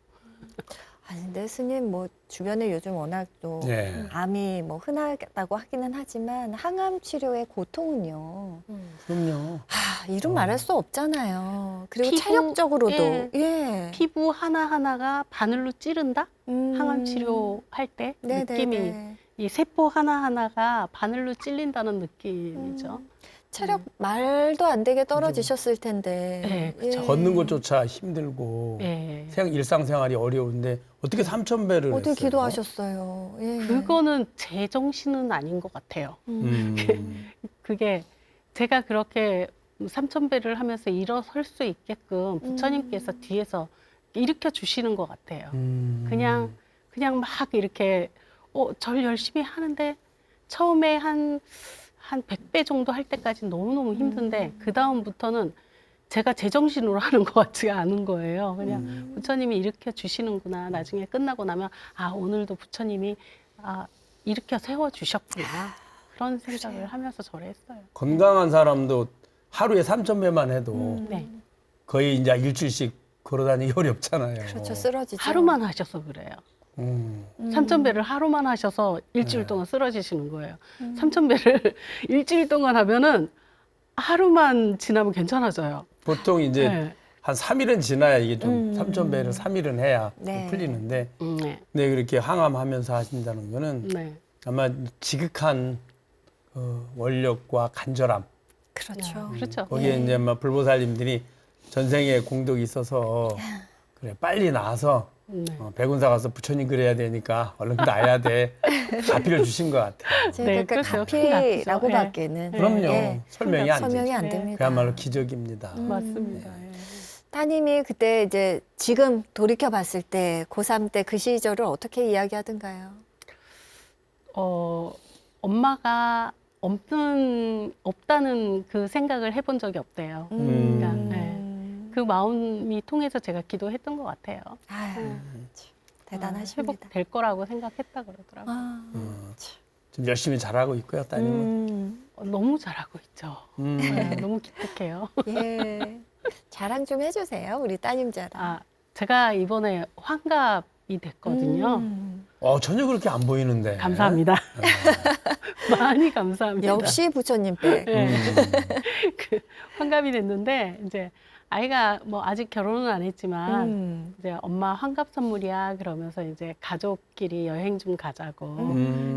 [SPEAKER 1] 아니 근데 스님 뭐 주변에 요즘 워낙 또
[SPEAKER 3] 네.
[SPEAKER 1] 암이 뭐 흔하다고 하기는 하지만 항암 치료의 고통은요.
[SPEAKER 3] 그럼요.
[SPEAKER 1] 이루 말할 수 없잖아요. 그리고
[SPEAKER 2] 피부,
[SPEAKER 1] 체력적으로도 예.
[SPEAKER 2] 피부 하나하나가 바늘로 찌른다? 항암 치료할 때 느낌이
[SPEAKER 1] 네네네.
[SPEAKER 2] 이 세포 하나하나가 바늘로 찔린다는 느낌이죠.
[SPEAKER 1] 체력 말도 안 되게 떨어지셨을 텐데.
[SPEAKER 2] 네, 그쵸.
[SPEAKER 3] 걷는 것조차 힘들고
[SPEAKER 2] 예.
[SPEAKER 3] 일상생활이 어려운데 어떻게 3,000배를
[SPEAKER 1] 어떻게
[SPEAKER 3] 했어요?
[SPEAKER 1] 기도하셨어요? 예.
[SPEAKER 2] 그거는 제 정신은 아닌 것 같아요. 그게 제가 그렇게 3,000배를 하면서 일어설 수 있게끔 부처님께서 뒤에서 일으켜 주시는 것 같아요. 그냥 막 이렇게 절 열심히 하는데 처음에 한 100배 정도 할 때까지 너무너무 힘든데 그 다음부터는 제가 제정신으로 하는 것 같지가 않은 거예요. 그냥 부처님이 일으켜 주시는구나. 나중에 끝나고 나면 오늘도 부처님이 일으켜 세워 주셨구나. 그런 생각을 하면서 절했어요.
[SPEAKER 3] 건강한 사람도 하루에 3,000배만 해도
[SPEAKER 2] 네.
[SPEAKER 3] 거의 이제 일주일씩 걸어다니기 어렵잖아요.
[SPEAKER 1] 그렇죠. 쓰러지죠.
[SPEAKER 2] 하루만 하셔서 그래요. 3,000배를 하루만 하셔서 일주일
[SPEAKER 3] 네.
[SPEAKER 2] 동안 쓰러지시는 거예요. 3,000배를 일주일 동안 하면은 하루만 지나면 괜찮아져요.
[SPEAKER 3] 보통 이제
[SPEAKER 2] 네.
[SPEAKER 3] 한 3일은 지나야 이게 좀 3,000배를 3일은 해야
[SPEAKER 1] 네.
[SPEAKER 3] 풀리는데
[SPEAKER 2] 네.
[SPEAKER 3] 네, 그렇게 항암하면서 하신다는 거는
[SPEAKER 2] 네.
[SPEAKER 3] 아마 지극한 원력과 간절함
[SPEAKER 1] 그렇죠.
[SPEAKER 2] 그렇죠.
[SPEAKER 3] 거기에 이제 막 불보살님들이 전생에 공덕이 있어서 그래 빨리 나와서
[SPEAKER 2] 네.
[SPEAKER 3] 백운사 가서 부처님 그래야 되니까 얼른 나야 돼. 가피를 주신 것 같아요.
[SPEAKER 1] 제가 그
[SPEAKER 2] 그렇죠.
[SPEAKER 1] 가피라고밖에는
[SPEAKER 3] 그럼요.
[SPEAKER 1] 예.
[SPEAKER 3] 설명이 안
[SPEAKER 1] 설명이
[SPEAKER 3] 되죠.
[SPEAKER 1] 안
[SPEAKER 2] 네.
[SPEAKER 1] 됩니다.
[SPEAKER 3] 그야말로 기적입니다.
[SPEAKER 2] 맞습니다. 예.
[SPEAKER 1] 따님이 그때 이제 지금 돌이켜 봤을 때 고3 때 그 시절을 어떻게 이야기하던가요?
[SPEAKER 2] 엄마가 없다는 그 생각을 해본 적이 없대요. 그러니까, 네. 그 마음이 통해서 제가 기도했던 것 같아요.
[SPEAKER 1] 아유, 참, 대단하십니다.
[SPEAKER 2] 회복될 거라고 생각했다 그러더라고요.
[SPEAKER 3] 좀 열심히 잘하고 있고요, 따님은.
[SPEAKER 2] 너무 잘하고 있죠. 네, 너무 기특해요.
[SPEAKER 1] 예. 자랑 좀 해주세요. 우리 따님 자랑.
[SPEAKER 2] 제가 이번에 환갑이 됐거든요.
[SPEAKER 3] 전혀 그렇게 안 보이는데.
[SPEAKER 2] 감사합니다. 많이 감사합니다.
[SPEAKER 1] 역시 부처님 백.
[SPEAKER 2] 네. 그 환갑이 됐는데 이제 아이가 뭐 아직 결혼은 안 했지만 이제 엄마 환갑 선물이야 그러면서 이제 가족끼리 여행 좀 가자고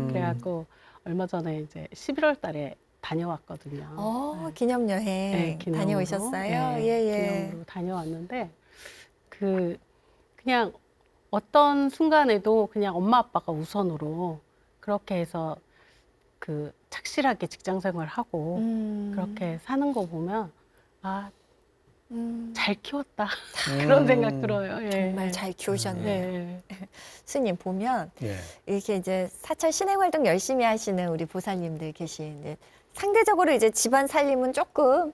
[SPEAKER 2] 그래갖고 얼마 전에 이제 11월 달에 다녀왔거든요. 네.
[SPEAKER 1] 기념여행
[SPEAKER 2] 네, 기념으로.
[SPEAKER 1] 다녀오셨어요?
[SPEAKER 2] 네,
[SPEAKER 1] 예.
[SPEAKER 2] 기념으로 다녀왔는데 그냥 어떤 순간에도 그냥 엄마 아빠가 우선으로 그렇게 해서 착실하게 직장 생활하고 그렇게 사는 거 보면 잘 키웠다 그런 생각 들어요. 예.
[SPEAKER 1] 정말 잘 키우셨네요.
[SPEAKER 2] 예.
[SPEAKER 1] 스님 보면
[SPEAKER 3] 예.
[SPEAKER 1] 이렇게 이제 사찰 신행 활동 열심히 하시는 우리 보살님들 계시는데 상대적으로 이제 집안 살림은 조금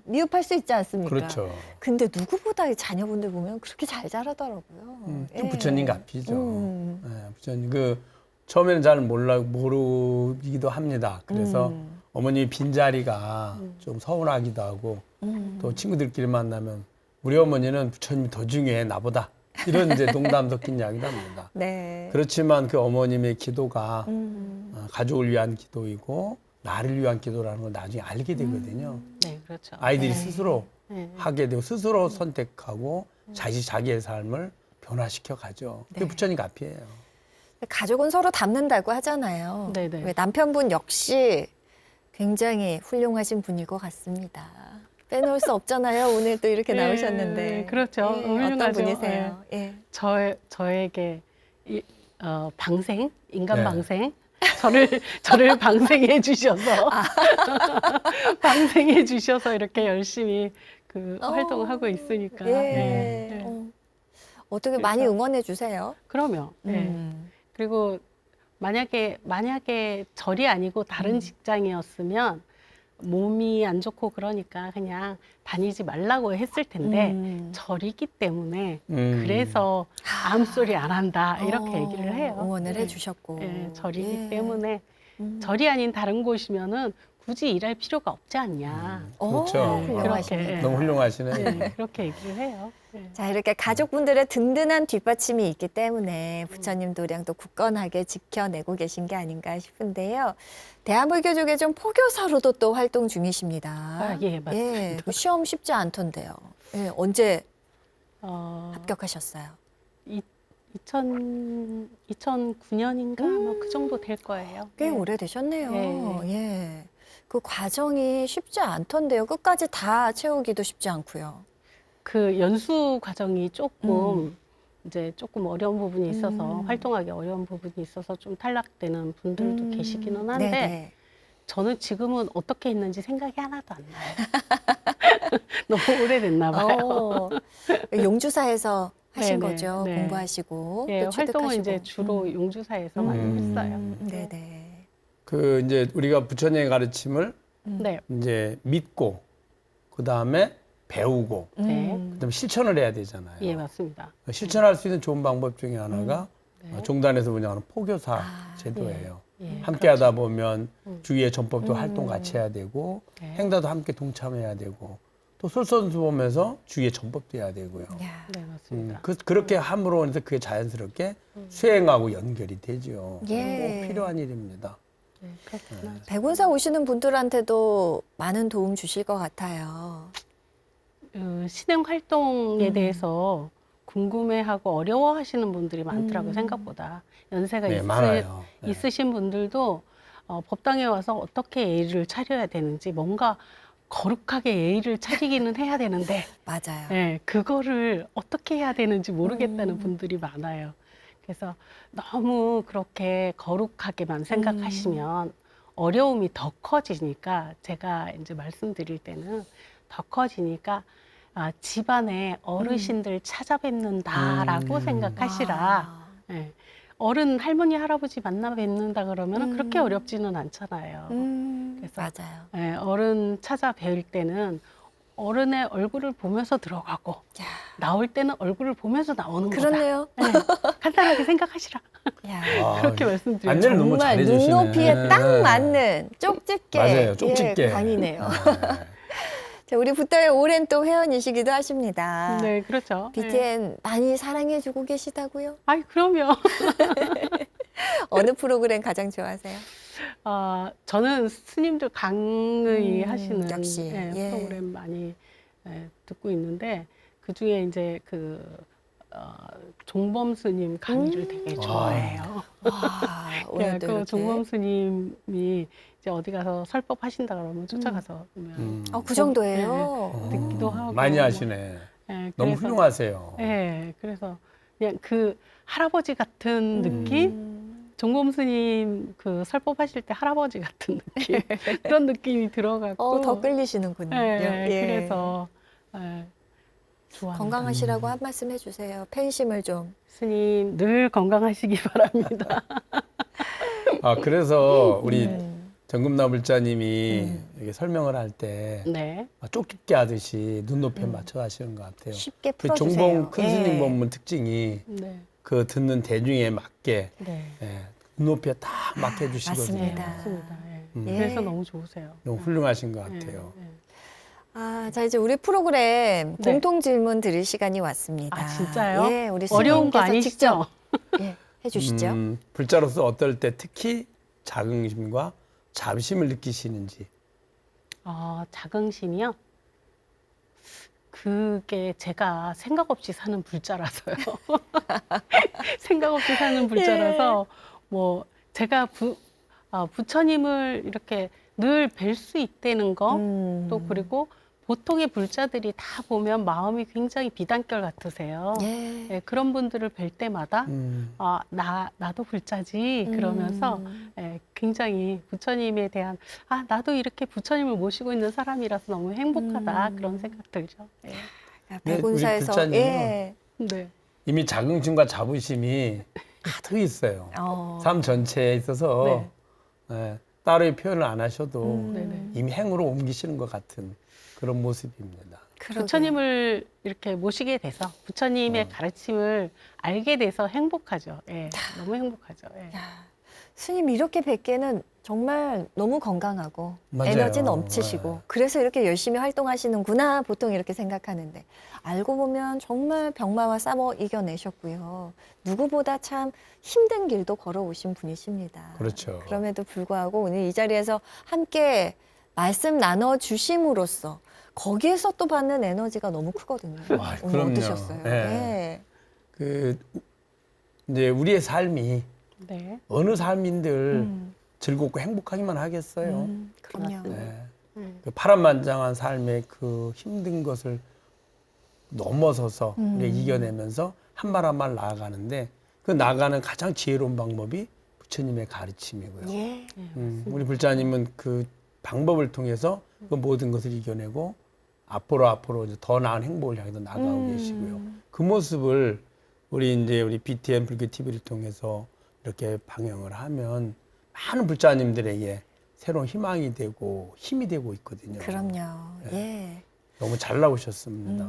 [SPEAKER 1] 미흡할 수 있지 않습니까?
[SPEAKER 3] 그렇죠.
[SPEAKER 1] 근데 누구보다 이 자녀분들 보면 그렇게 잘 자라더라고요.
[SPEAKER 3] 좀 부처님 같이죠. 부처님 처음에는 잘 모르기도 합니다. 그래서 어머니 빈자리가 좀 서운하기도 하고 또 친구들끼리 만나면 우리 어머니는 부처님이 더 중요해 나보다 이런 이제 농담 섞인 이야기도 합니다.
[SPEAKER 1] 네.
[SPEAKER 3] 그렇지만 그 어머님의 기도가
[SPEAKER 1] 음.
[SPEAKER 3] 가족을 위한 기도이고 나를 위한 기도라는 걸 나중에 알게 되거든요.
[SPEAKER 2] 네, 그렇죠.
[SPEAKER 3] 아이들이
[SPEAKER 1] 네.
[SPEAKER 3] 스스로
[SPEAKER 2] 네.
[SPEAKER 3] 하게 되고 스스로 선택하고 자기의 삶을 변화시켜 가죠. 그게
[SPEAKER 1] 네.
[SPEAKER 3] 부처님 가피예요.
[SPEAKER 1] 가족은 서로 닮는다고 하잖아요.
[SPEAKER 2] 네네.
[SPEAKER 1] 왜 남편분 역시 굉장히 훌륭하신 분일 것 같습니다. 빼놓을 수 없잖아요. 오늘 또 이렇게
[SPEAKER 2] 네,
[SPEAKER 1] 나오셨는데.
[SPEAKER 2] 그렇죠.
[SPEAKER 1] 어떤
[SPEAKER 2] 훌륭하죠.
[SPEAKER 1] 분이세요? 예.
[SPEAKER 2] 저에게 인간
[SPEAKER 3] 네.
[SPEAKER 2] 방생, 저를 방생해 주셔서 방생해 주셔서 이렇게 열심히 활동을 하고 있으니까.
[SPEAKER 1] 예.
[SPEAKER 2] 네.
[SPEAKER 1] 어떻게 많이 응원해 주세요?
[SPEAKER 2] 그러면. 네. 그리고 만약에 절이 아니고 다른 직장이었으면 몸이 안 좋고 그러니까 그냥 다니지 말라고 했을 텐데 절이기 때문에 그래서 아무 소리 안 한다 이렇게 얘기를 해요.
[SPEAKER 1] 응원을
[SPEAKER 2] 네.
[SPEAKER 1] 해주셨고.
[SPEAKER 2] 예, 절이기
[SPEAKER 1] 예.
[SPEAKER 2] 때문에 절이 아닌 다른 곳이면은 굳이 일할 필요가 없지 않냐.
[SPEAKER 3] 그렇죠.
[SPEAKER 1] 훌륭하십니다.
[SPEAKER 2] 그렇게,
[SPEAKER 3] 너무 훌륭하시네.
[SPEAKER 2] 네, 그렇게 얘기를 해요. 네.
[SPEAKER 1] 자, 이렇게 가족분들의 든든한 뒷받침이 있기 때문에 부처님 도량도 굳건하게 지켜내고 계신 게 아닌가 싶은데요. 대한불교족의 좀 포교사로도 또 활동 중이십니다.
[SPEAKER 2] 예, 맞습니다.
[SPEAKER 1] 예, 그 시험 쉽지 않던데요. 예, 언제 합격하셨어요?
[SPEAKER 2] 2009년인가 뭐 그 정도 될 거예요.
[SPEAKER 1] 꽤
[SPEAKER 2] 네.
[SPEAKER 1] 오래되셨네요.
[SPEAKER 2] 예,
[SPEAKER 1] 예. 그 과정이 쉽지 않던데요. 끝까지 다 채우기도 쉽지 않고요.
[SPEAKER 2] 그 연수 과정이 조금 이제 조금 어려운 부분이 있어서 활동하기 어려운 부분이 있어서 좀 탈락되는 분들도 계시기는 한데
[SPEAKER 1] 네네.
[SPEAKER 2] 저는 지금은 어떻게 했는지 생각이 하나도 안 나요. 너무 오래됐나 봐요.
[SPEAKER 1] 용주사에서 하신
[SPEAKER 2] 네네,
[SPEAKER 1] 거죠.
[SPEAKER 2] 네.
[SPEAKER 1] 공부하시고
[SPEAKER 2] 예,
[SPEAKER 1] 또
[SPEAKER 2] 활동은
[SPEAKER 1] 취득하시고.
[SPEAKER 2] 이제 주로 용주사에서 많이 했어요.
[SPEAKER 1] 네네.
[SPEAKER 3] 그 이제 우리가 부처님의 가르침을
[SPEAKER 2] 네.
[SPEAKER 3] 이제 믿고 그 다음에 배우고
[SPEAKER 2] 네.
[SPEAKER 3] 그다음에 실천을 해야 되잖아요.
[SPEAKER 2] 예, 맞습니다.
[SPEAKER 3] 실천할 수 있는 좋은 방법 중에 하나가
[SPEAKER 2] 네.
[SPEAKER 3] 종단에서 운영하는 포교사 제도예요.
[SPEAKER 2] 예,
[SPEAKER 3] 함께 하다 보면 주위의 전법도 활동 같이 해야 되고
[SPEAKER 2] 네.
[SPEAKER 3] 행사도 함께 동참해야 되고 또 솔선수범해서 주위의 전법도 해야 되고요.
[SPEAKER 1] 야.
[SPEAKER 2] 네, 맞습니다.
[SPEAKER 3] 그렇게 함으로 해서 그게 자연스럽게 수행하고 연결이 되죠.
[SPEAKER 1] 예.
[SPEAKER 3] 꼭 필요한 일입니다.
[SPEAKER 2] 네, 그렇구나.
[SPEAKER 1] 백운사 오시는 분들한테도 많은 도움 주실 것 같아요.
[SPEAKER 2] 신행 활동에 대해서 궁금해하고 어려워하시는 분들이 많더라고요. 생각보다 연세가
[SPEAKER 3] 네, 많아요. 네.
[SPEAKER 2] 있으신 분들도 법당에 와서 어떻게 예의를 차려야 되는지 뭔가 거룩하게 예의를 차리기는 해야 되는데
[SPEAKER 1] 맞아요.
[SPEAKER 2] 네, 그거를 어떻게 해야 되는지 모르겠다는 분들이 많아요. 그래서 너무 그렇게 거룩하게만 생각하시면 어려움이 더 커지니까 제가 이제 말씀드릴 때는 더 커지니까 집안에 어르신들 찾아뵙는다라고 생각하시라.
[SPEAKER 1] 아.
[SPEAKER 2] 예. 어른 할머니 할아버지 만나 뵙는다 그러면 그렇게 어렵지는 않잖아요. 그래서
[SPEAKER 1] 맞아요.
[SPEAKER 2] 예, 어른 찾아뵐 때는 어른의 얼굴을 보면서 들어가고
[SPEAKER 1] 야,
[SPEAKER 2] 나올 때는 얼굴을 보면서 나오는
[SPEAKER 1] 그렇네요.
[SPEAKER 2] 거다. 예, 간단하게 생각하시라.
[SPEAKER 1] 야.
[SPEAKER 3] 아,
[SPEAKER 2] 그렇게 말씀드려요.
[SPEAKER 3] 안내를 너무
[SPEAKER 1] 정말
[SPEAKER 3] 잘해주시네.
[SPEAKER 1] 눈높이에 딱 맞는 쪽집게
[SPEAKER 3] 맞아요, 쪽집게.
[SPEAKER 1] 강의네요.
[SPEAKER 3] 네.
[SPEAKER 1] 자, 우리 부터의 오랜 또 회원이시기도 하십니다.
[SPEAKER 2] 네, 그렇죠. 예.
[SPEAKER 1] BTN 많이 사랑해주고 계시다고요?
[SPEAKER 2] 아이, 그럼요.
[SPEAKER 1] 어느 프로그램 가장 좋아하세요?
[SPEAKER 2] 저는 스님들 강의 하시는
[SPEAKER 1] 역시, 예.
[SPEAKER 2] 프로그램 많이 듣고 있는데 그 중에 이제 종범 스님 강의를 되게 좋아해요.
[SPEAKER 1] 와, 오늘도
[SPEAKER 2] 그
[SPEAKER 1] 이렇게.
[SPEAKER 2] 종범 스님이 이제 어디 가서 설법 하신다 그러면 쫓아가서 보면
[SPEAKER 1] 그 정도예요.
[SPEAKER 2] 듣기도 하고
[SPEAKER 3] 많이
[SPEAKER 2] 뭐,
[SPEAKER 3] 하시네.
[SPEAKER 2] 예,
[SPEAKER 3] 너무
[SPEAKER 2] 그래서,
[SPEAKER 3] 훌륭하세요.
[SPEAKER 2] 예, 그래서 그냥 그 할아버지 같은 느낌? 종범 스님 그 설법하실 때 할아버지 같은 느낌 그런 느낌이 들어가고
[SPEAKER 1] 더 끌리시는군요.
[SPEAKER 2] 예,
[SPEAKER 1] 예.
[SPEAKER 2] 그래서 좋아합니다.
[SPEAKER 1] 건강하시라고 한 말씀 해주세요. 팬심을 좀.
[SPEAKER 2] 스님 늘 건강하시기 바랍니다.
[SPEAKER 3] 그래서 우리 정금나불자님이 이렇게 설명을 할 때
[SPEAKER 2] 네.
[SPEAKER 3] 쪽집게 하듯이 눈높이에 맞춰 하시는 것 같아요.
[SPEAKER 1] 쉽게
[SPEAKER 3] 그
[SPEAKER 1] 풀어주세요.
[SPEAKER 3] 종봉 큰 스님
[SPEAKER 1] 예.
[SPEAKER 3] 법문 특징이
[SPEAKER 2] 네.
[SPEAKER 3] 그 듣는 대중에 맞게
[SPEAKER 2] 네.
[SPEAKER 3] 눈높이에 딱 맞게 해주시거든요.
[SPEAKER 1] 맞습니다.
[SPEAKER 2] 맞습니다. 예.
[SPEAKER 1] 예.
[SPEAKER 2] 그래서 너무 좋으세요.
[SPEAKER 3] 너무 훌륭하신 것
[SPEAKER 2] 예,
[SPEAKER 3] 같아요.
[SPEAKER 2] 예.
[SPEAKER 1] 자, 이제 우리 프로그램
[SPEAKER 2] 네.
[SPEAKER 1] 공통 질문 드릴 시간이 왔습니다.
[SPEAKER 2] 아, 진짜요?
[SPEAKER 1] 예, 우리
[SPEAKER 2] 어려운 거
[SPEAKER 1] 스님께서
[SPEAKER 2] 아니시죠?
[SPEAKER 1] 직접 예, 해주시죠.
[SPEAKER 3] 불자로서 어떨 때 특히 자긍심과 자부심을 느끼시는지.
[SPEAKER 2] 자긍심이요? 그게 제가 생각 없이 사는 불자라서요. 생각 없이 사는 불자라서 뭐 제가 부처님을 이렇게 늘 뵐 수 있다는 거, 또 그리고 보통의 불자들이 다 보면 마음이 굉장히 비단결 같으세요.
[SPEAKER 1] 예.
[SPEAKER 2] 예, 그런 분들을 뵐 때마다 나도 불자지 그러면서 예, 굉장히 부처님에 대한 나도 이렇게 부처님을 모시고 있는 사람이라서 너무 행복하다 그런 생각 들죠. 예.
[SPEAKER 1] 백운사에서
[SPEAKER 3] 불자님은
[SPEAKER 1] 예.
[SPEAKER 2] 네.
[SPEAKER 3] 이미 자긍심과 자부심이 가득 있어요. 삶 전체에 있어서
[SPEAKER 2] 네.
[SPEAKER 3] 예, 따로 표현을 안 하셔도
[SPEAKER 2] 네네.
[SPEAKER 3] 이미 행으로 옮기시는 것 같은 그런 모습입니다.
[SPEAKER 1] 그러게요.
[SPEAKER 2] 부처님을 이렇게 모시게 돼서 부처님의 가르침을 알게 돼서 행복하죠. 예, 너무 행복하죠. 예.
[SPEAKER 1] 야, 스님 이렇게 뵙기에는 정말 너무 건강하고
[SPEAKER 3] 맞아요.
[SPEAKER 1] 에너지 넘치시고
[SPEAKER 3] 네.
[SPEAKER 1] 그래서 이렇게 열심히 활동하시는구나 보통 이렇게 생각하는데 알고 보면 정말 병마와 싸워 이겨내셨고요. 누구보다 참 힘든 길도 걸어오신 분이십니다.
[SPEAKER 3] 그렇죠.
[SPEAKER 1] 그럼에도 불구하고 오늘 이 자리에서 함께 말씀 나눠주심으로써 거기에서 또 받는 에너지가 너무 크거든요. 오늘
[SPEAKER 3] 그럼요.
[SPEAKER 1] 어떠셨어요?
[SPEAKER 3] 예.
[SPEAKER 1] 네.
[SPEAKER 3] 이제 우리의 삶이
[SPEAKER 2] 네.
[SPEAKER 3] 어느 삶인들 즐겁고 행복하기만 하겠어요.
[SPEAKER 1] 그럼요.
[SPEAKER 3] 네.
[SPEAKER 2] 음.
[SPEAKER 3] 그 파란만장한 삶의 그 힘든 것을 넘어서서 우리가 이겨내면서 한 발 한 발 나아가는데 그 나아가는 가장 지혜로운 방법이 부처님의 가르침이고요.
[SPEAKER 1] 예.
[SPEAKER 3] 우리 불자님은 그 방법을 통해서 그 모든 것을 이겨내고 앞으로 이제 더 나은 행복을 향해서 나아가고 계시고요. 그 모습을 우리 BTN 불교 TV를 통해서 이렇게 방영을 하면 많은 불자님들에게 새로운 희망이 되고 힘이 되고 있거든요.
[SPEAKER 1] 그럼요. 예.
[SPEAKER 3] 너무 잘 나오셨습니다.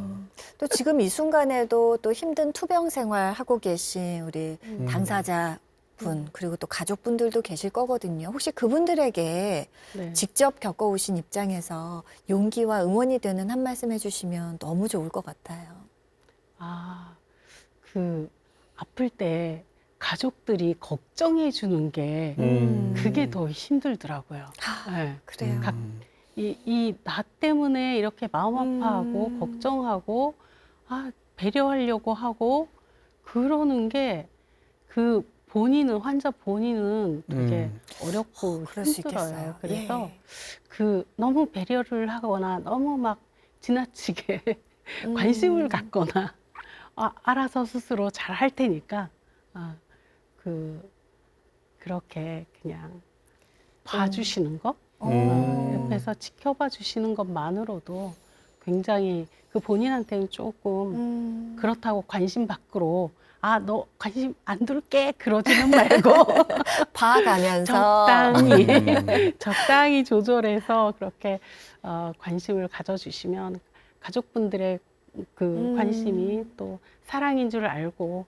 [SPEAKER 1] 또 지금 이 순간에도 또 힘든 투병 생활 하고 계신 우리 당사자분 그리고 또 가족분들도 계실 거거든요. 혹시 그분들에게
[SPEAKER 2] 네.
[SPEAKER 1] 직접 겪어오신 입장에서 용기와 응원이 되는 한 말씀 해주시면 너무 좋을 것 같아요.
[SPEAKER 2] 그 아플 때 가족들이 걱정해 주는 게 그게 더 힘들더라고요. 네.
[SPEAKER 1] 그래요.
[SPEAKER 2] 나 때문에 이렇게 마음 아파하고 걱정하고 배려하려고 하고 그러는 게 그 환자 본인은 되게 어렵고
[SPEAKER 1] 그럴 수
[SPEAKER 2] 힘들어요.
[SPEAKER 1] 있겠어요.
[SPEAKER 2] 그래서
[SPEAKER 1] 예.
[SPEAKER 2] 그 너무 배려를 하거나 너무 막 지나치게 관심을 갖거나 알아서 스스로 잘 할 테니까 그렇게 그냥 봐주시는 거 옆에서 지켜봐 주시는 것만으로도 굉장히 그 본인한테는 조금 그렇다고 관심 밖으로 너 관심 안 둘게 그러지는 말고
[SPEAKER 1] 봐가면서
[SPEAKER 2] 적당히 조절해서 그렇게 관심을 가져주시면 가족분들의 그 관심이 또 사랑인 줄 알고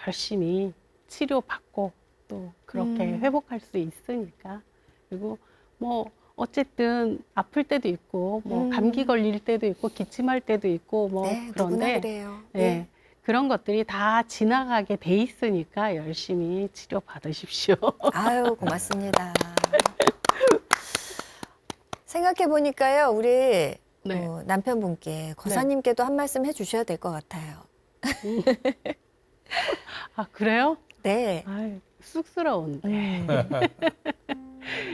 [SPEAKER 2] 열심히 치료받고 또 그렇게 회복할 수 있으니까 그리고 뭐 어쨌든 아플 때도 있고 뭐 감기 걸릴 때도 있고 기침할 때도 있고 뭐
[SPEAKER 1] 네, 누구나
[SPEAKER 2] 그런데
[SPEAKER 1] 그래요.
[SPEAKER 2] 네, 그런 것들이 다 지나가게 돼 있으니까 열심히 치료 받으십시오.
[SPEAKER 1] 아유, 고맙습니다. 생각해 보니까요, 우리
[SPEAKER 2] 네.
[SPEAKER 1] 남편분께 거사님께도 한 말씀 해주셔야 될 것 같아요.
[SPEAKER 2] 그래요?
[SPEAKER 1] 네.
[SPEAKER 2] 아유, 쑥스러운데.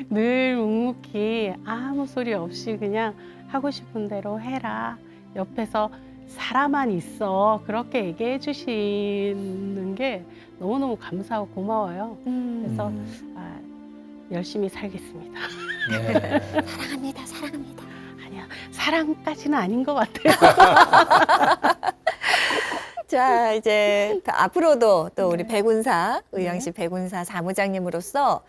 [SPEAKER 2] 늘 묵묵히 아무 소리 없이 그냥 하고 싶은 대로 해라. 옆에서 살아만 있어. 그렇게 얘기해 주시는 게 너무너무 감사하고 고마워요. 그래서 열심히 살겠습니다.
[SPEAKER 3] 네.
[SPEAKER 1] 사랑합니다, 사랑합니다.
[SPEAKER 2] 아니야, 사랑까지는 아닌 것 같아요.
[SPEAKER 1] 자, 이제 앞으로도 또 우리 백운사, 의왕시 백운사 사무장님으로서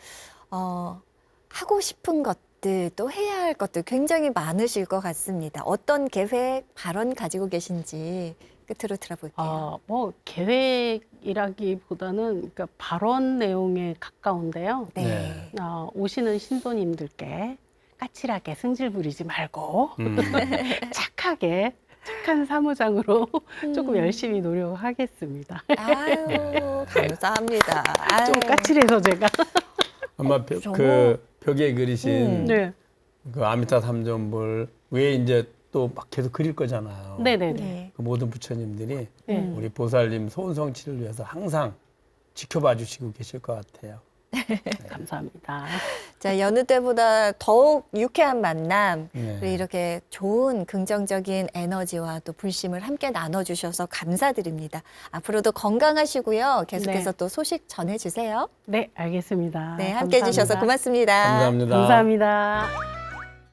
[SPEAKER 1] 하고 싶은 것들, 또 해야 할 것들 굉장히 많으실 것 같습니다. 어떤 계획, 발언 가지고 계신지 끝으로 들어볼게요.
[SPEAKER 2] 뭐 계획이라기보다는 그러니까 발언 내용에 가까운데요.
[SPEAKER 1] 네.
[SPEAKER 2] 오시는 신도님들께 까칠하게 승질 부리지 말고
[SPEAKER 3] 음.
[SPEAKER 2] 착하게 착한 사무장으로 조금 열심히 노력하겠습니다.
[SPEAKER 1] 아유, 감사합니다.
[SPEAKER 2] 좀
[SPEAKER 1] 아유.
[SPEAKER 2] 까칠해서 제가.
[SPEAKER 3] 아마
[SPEAKER 1] 정말?
[SPEAKER 3] 그 벽에 그리신
[SPEAKER 2] 네,
[SPEAKER 3] 그 아미타 삼존불 외에 이제 또 막 계속 그릴 거잖아요.
[SPEAKER 2] 네네네.
[SPEAKER 1] 네.
[SPEAKER 3] 그 모든 부처님들이
[SPEAKER 2] 네.
[SPEAKER 3] 우리 보살님 소원성취를 위해서 항상 지켜봐 주시고 계실 것 같아요.
[SPEAKER 2] 감사합니다.
[SPEAKER 1] 자, 여느 때보다 더욱 유쾌한 만남,
[SPEAKER 3] 네.
[SPEAKER 1] 그리고 이렇게 좋은 긍정적인 에너지와 또 불심을 함께 나눠주셔서 감사드립니다. 앞으로도 건강하시고요. 계속해서
[SPEAKER 2] 네.
[SPEAKER 1] 또 소식 전해주세요.
[SPEAKER 2] 네, 알겠습니다.
[SPEAKER 1] 네, 함께 해주셔서
[SPEAKER 2] 감사합니다.
[SPEAKER 1] 고맙습니다.
[SPEAKER 3] 감사합니다.
[SPEAKER 2] 감사합니다.